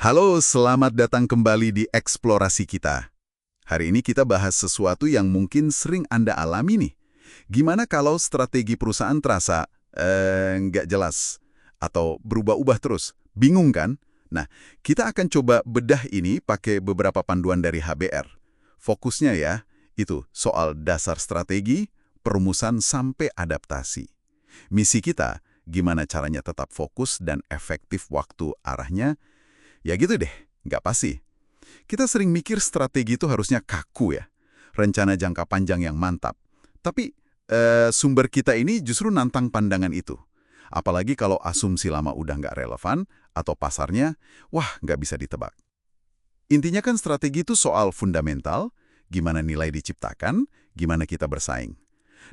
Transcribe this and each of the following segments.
Halo, selamat datang kembali di eksplorasi kita. Hari ini kita bahas sesuatu yang mungkin sering Anda alami nih. Gimana kalau strategi perusahaan terasa, nggak jelas, atau berubah-ubah terus? Bingung kan? Nah, kita akan coba bedah ini pakai beberapa panduan dari HBR. Fokusnya ya, itu soal dasar strategi, perumusan sampai adaptasi. Misi kita, gimana caranya tetap fokus dan efektif waktu arahnya. Ya gitu deh, nggak pasti. Kita sering mikir strategi itu harusnya kaku ya, rencana jangka panjang yang mantap. Tapi sumber kita ini justru nantang pandangan itu. Apalagi kalau asumsi lama udah nggak relevan, atau pasarnya, wah nggak bisa ditebak. Intinya kan strategi itu soal fundamental, gimana nilai diciptakan, gimana kita bersaing.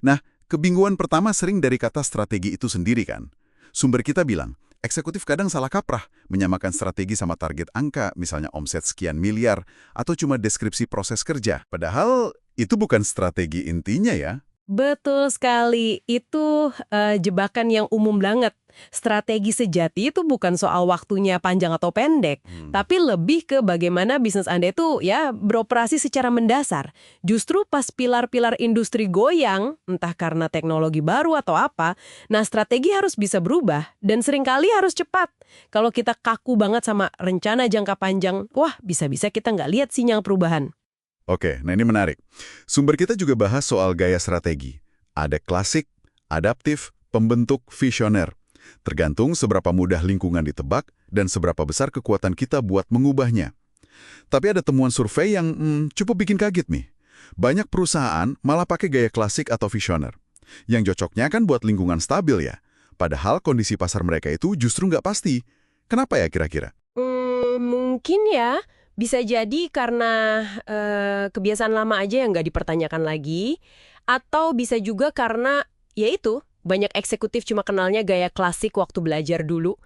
Nah, kebingungan pertama sering dari kata strategi itu sendiri kan. Sumber kita bilang, eksekutif kadang salah kaprah, menyamakan strategi sama target angka, misalnya omset sekian miliar, atau cuma deskripsi proses kerja. Padahal itu bukan strategi intinya ya. Betul sekali, itu jebakan yang umum banget. Strategi sejati itu bukan soal waktunya panjang atau pendek, tapi lebih ke bagaimana bisnis Anda itu ya beroperasi secara mendasar. Justru pas pilar-pilar industri goyang, entah karena teknologi baru atau apa, nah strategi harus bisa berubah dan seringkali harus cepat. Kalau kita kaku banget sama rencana jangka panjang, wah bisa-bisa kita nggak lihat sinyal perubahan. Oke, nah ini menarik. Sumber kita juga bahas soal gaya strategi. Ada klasik, adaptif, pembentuk, visioner. Tergantung seberapa mudah lingkungan ditebak dan seberapa besar kekuatan kita buat mengubahnya. Tapi ada temuan survei yang cukup bikin kaget nih. Banyak perusahaan malah pakai gaya klasik atau visioner. Yang cocoknya kan buat lingkungan stabil ya. Padahal kondisi pasar mereka itu justru nggak pasti. Kenapa ya kira-kira? Mungkin ya, bisa jadi karena kebiasaan lama aja yang nggak dipertanyakan lagi, atau bisa juga karena, yaitu, banyak eksekutif cuma kenalnya gaya klasik waktu belajar dulu.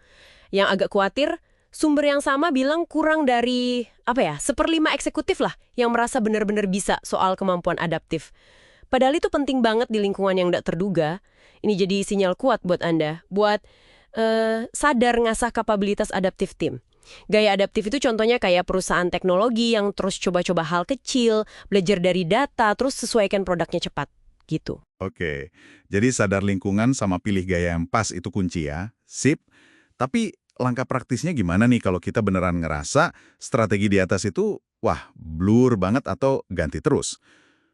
Yang agak khawatir, sumber yang sama bilang kurang dari, seperlima eksekutif lah, yang merasa benar-benar bisa soal kemampuan adaptif. Padahal itu penting banget di lingkungan yang nggak terduga. Ini jadi sinyal kuat buat Anda, buat sadar ngasah kapabilitas adaptif tim. Gaya adaptif itu contohnya kayak perusahaan teknologi yang terus coba-coba hal kecil, belajar dari data, terus sesuaikan produknya cepat, gitu. Oke, jadi sadar lingkungan sama pilih gaya yang pas itu kunci ya. Sip. Tapi langkah praktisnya gimana nih kalau kita beneran ngerasa strategi di atas itu, wah, blur banget atau ganti terus?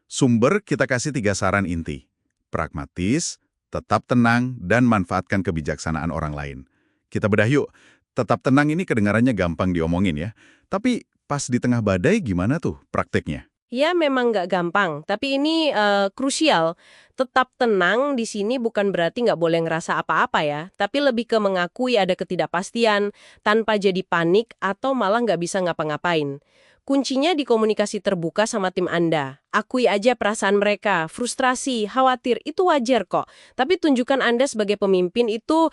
Sumber kita kasih 3 saran inti. Pragmatis, tetap tenang, dan manfaatkan kebijaksanaan orang lain. Kita bedah yuk. Tetap tenang ini kedengarannya gampang diomongin ya. Tapi pas di tengah badai gimana tuh prakteknya? Ya memang nggak gampang, tapi ini krusial. Tetap tenang di sini bukan berarti nggak boleh ngerasa apa-apa ya, tapi lebih ke mengakui ada ketidakpastian, tanpa jadi panik atau malah nggak bisa ngapa-ngapain. Kuncinya di komunikasi terbuka sama tim Anda. Akui aja perasaan mereka, frustrasi, khawatir, itu wajar kok. Tapi tunjukkan Anda sebagai pemimpin itu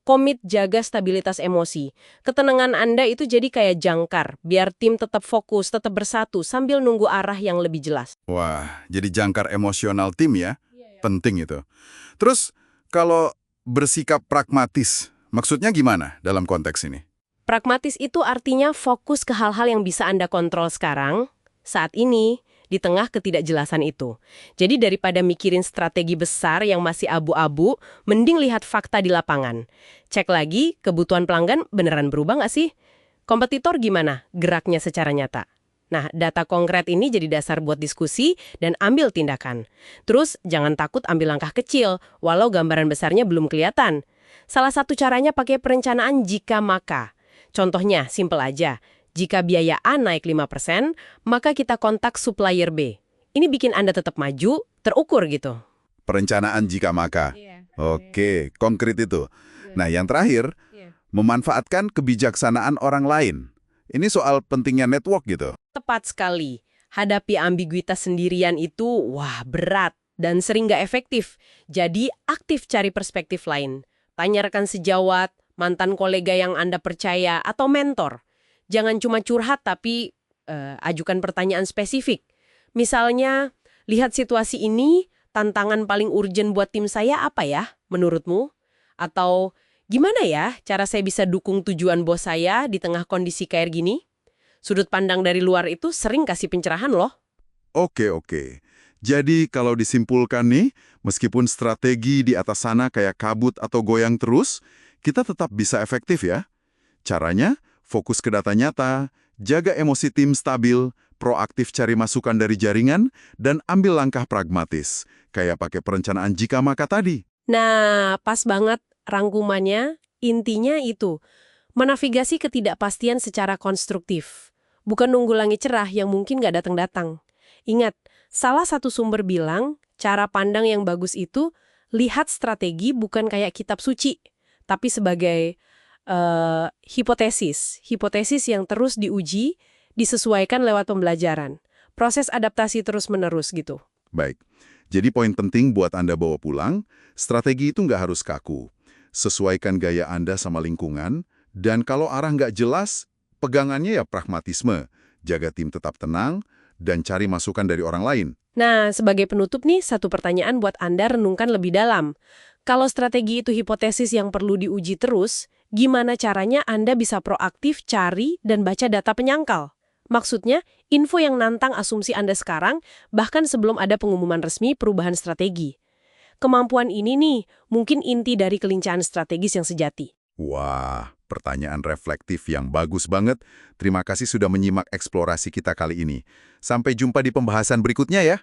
komit jaga stabilitas emosi. Ketenangan Anda itu jadi kayak jangkar, biar tim tetap fokus, tetap bersatu, sambil nunggu arah yang lebih jelas. Wah, jadi jangkar emosional tim ya? Penting itu. Terus, kalau bersikap pragmatis, maksudnya gimana dalam konteks ini? Pragmatis itu artinya fokus ke hal-hal yang bisa Anda kontrol sekarang, saat ini, di tengah ketidakjelasan itu. Jadi daripada mikirin strategi besar yang masih abu-abu, mending lihat fakta di lapangan. Cek lagi, kebutuhan pelanggan beneran berubah nggak sih? Kompetitor gimana geraknya secara nyata? Nah, data konkret ini jadi dasar buat diskusi dan ambil tindakan. Terus, jangan takut ambil langkah kecil, walau gambaran besarnya belum kelihatan. Salah satu caranya pakai perencanaan jika maka. Contohnya, simpel aja. Jika biaya A naik 5%, maka kita kontak supplier B. Ini bikin Anda tetap maju, terukur gitu. Perencanaan jika maka. Oke, konkret itu. Nah, yang terakhir, memanfaatkan kebijaksanaan orang lain. Ini soal pentingnya network gitu. Tepat sekali. Hadapi ambiguitas sendirian itu, wah berat dan sering nggak efektif. Jadi, aktif cari perspektif lain. Tanya rekan sejawat, mantan kolega yang Anda percaya, atau mentor. Jangan cuma curhat tapi ajukan pertanyaan spesifik. Misalnya, lihat situasi ini, tantangan paling urgent buat tim saya apa ya menurutmu? Atau Gimana ya cara saya bisa dukung tujuan bos saya di tengah kondisi kayak gini? Sudut pandang dari luar itu sering kasih pencerahan loh. Oke. Jadi kalau disimpulkan nih, meskipun strategi di atas sana kayak kabut atau goyang terus, kita tetap bisa efektif ya. Caranya, fokus ke data nyata, jaga emosi tim stabil, proaktif cari masukan dari jaringan, dan ambil langkah pragmatis, kayak pakai perencanaan jika maka tadi. Nah, pas banget rangkumannya, intinya itu, menavigasi ketidakpastian secara konstruktif. Bukan nunggu langit cerah yang mungkin nggak datang-datang. Ingat, salah satu sumber bilang, cara pandang yang bagus itu, lihat strategi bukan kayak kitab suci, tapi sebagai hipotesis. Hipotesis yang terus diuji, disesuaikan lewat pembelajaran. Proses adaptasi terus-menerus gitu. Baik, jadi poin penting buat Anda bawa pulang, strategi itu nggak harus kaku. Sesuaikan gaya Anda sama lingkungan, dan kalau arah nggak jelas, pegangannya ya pragmatisme. Jaga tim tetap tenang, dan cari masukan dari orang lain. Nah, sebagai penutup nih, satu pertanyaan buat Anda renungkan lebih dalam. Kalau strategi itu hipotesis yang perlu diuji terus, gimana caranya Anda bisa proaktif cari dan baca data penyangkal? Maksudnya, info yang nantang asumsi Anda sekarang, bahkan sebelum ada pengumuman resmi perubahan strategi. Kemampuan ini nih, mungkin inti dari kelincahan strategis yang sejati. Wah, pertanyaan reflektif yang bagus banget. Terima kasih sudah menyimak eksplorasi kita kali ini. Sampai jumpa di pembahasan berikutnya ya.